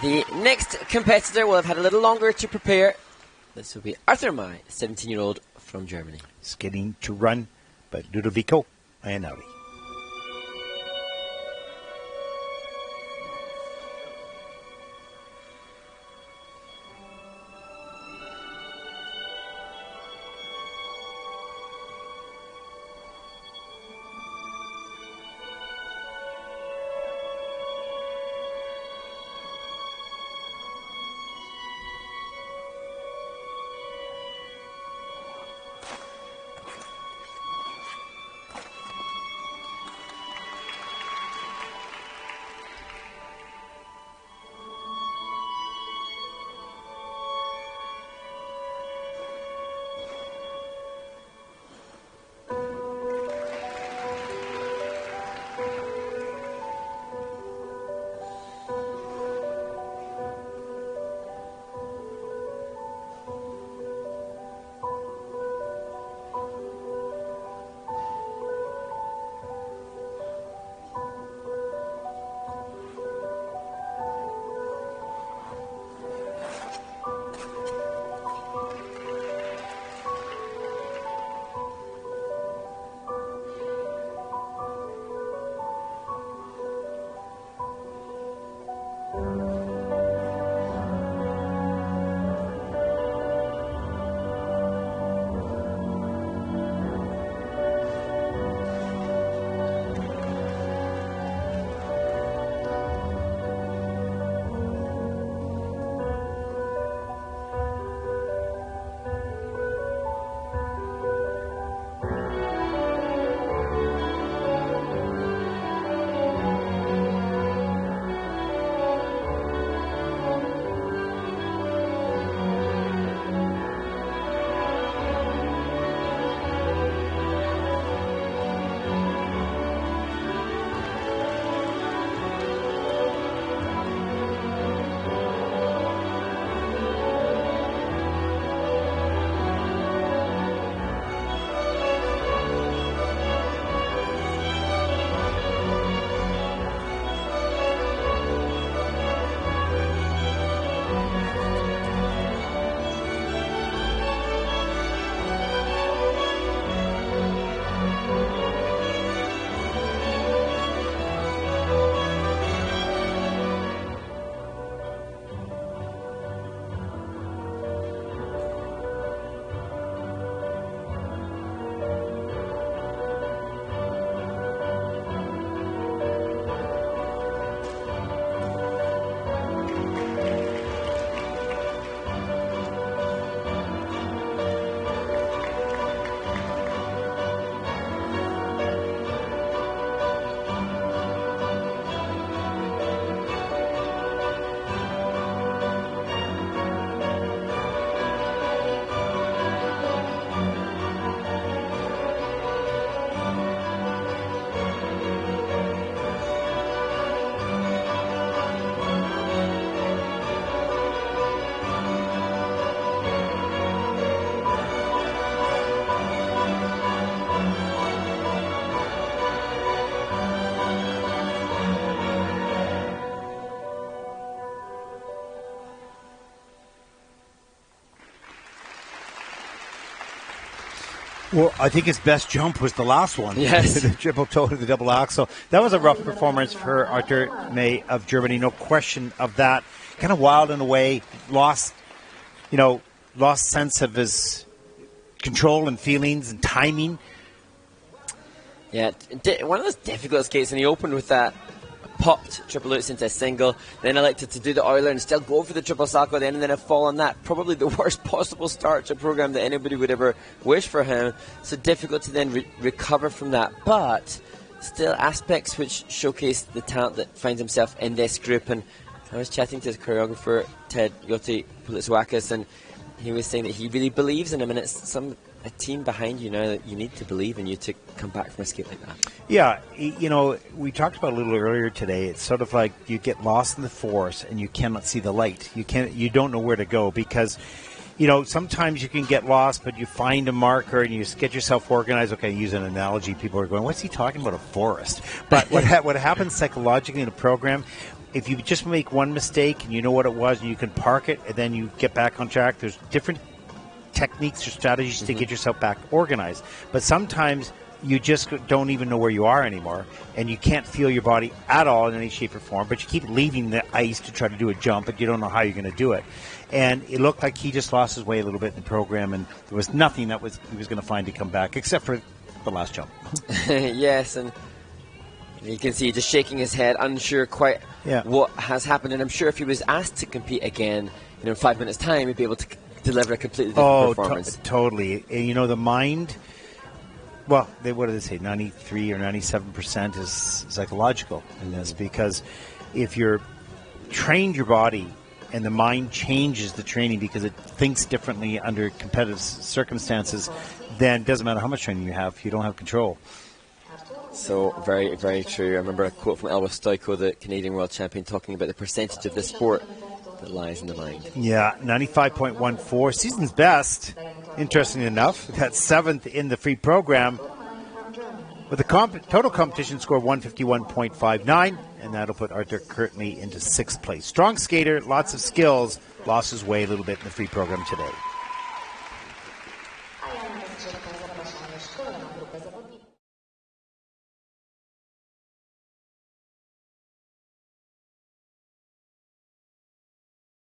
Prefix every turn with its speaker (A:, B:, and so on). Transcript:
A: The next competitor will have had a little longer to prepare. This will be Arthur MAI, 17-year-old from Germany.
B: Skating to run by Ludovico Ianelli. Well, I think his best jump was the last one.
A: Yes.
B: The triple toe to the double axel. That was a rough performance for Arthur MAI of Germany. No question of that. Kind of wild in a way. Lost sense of his control and feelings and timing.
A: Yeah, one of those difficult skates, and he opened with that popped triple Lutz into a single, then elected to do the Euler and still go for the triple Salchow then, and then a fall on that. Probably the worst possible start to a program that anybody would ever wish for him. So difficult to then recover from that. But still aspects which showcase the talent that finds himself in this group. And I was chatting to his choreographer, Ted Yotti Pulitzwakis, and he was saying that he really believes in him, and it's a team behind you now that you need to believe in you to come back from a skate like that.
B: Yeah, we talked about it a little earlier today. It's sort of like you get lost in the forest and you cannot see the light. You don't know where to go because, sometimes you can get lost, but you find a marker and you get yourself organized. Okay, use an analogy. People are going, what's he talking about, a forest? But what happens psychologically in a program, if you just make one mistake and you know what it was and you can park it and then you get back on track, there's different techniques or strategies to get yourself back organized. But sometimes you just don't even know where you are anymore, and you can't feel your body at all in any shape or form, but you keep leaving the ice to try to do a jump, but you don't know how you're going to do it. And it looked like he just lost his way a little bit in the program, and there was nothing that he was going to find to come back, except for the last jump.
A: Yes, and you can see just shaking his head, unsure quite what has happened. And I'm sure if he was asked to compete again in 5 minutes' time, he'd be able to deliver a completely different performance.
B: Totally. And, the mind... Well, what do they say? 93 or 97% is psychological in this, because if you're trained your body and the mind changes the training because it thinks differently under competitive circumstances, then it doesn't matter how much training you have, you don't have control.
A: So very, very true. I remember a quote from Elvis Stoico, the Canadian world champion, talking about the percentage of the sport that lies in the mind.
B: Yeah, 95.14, season's best. Interesting enough, that's 7th in the free program with a total competition score of 151.59, and that'll put Arthur Courtney into 6th place. Strong skater, lots of skills, lost his way a little bit in the free program today.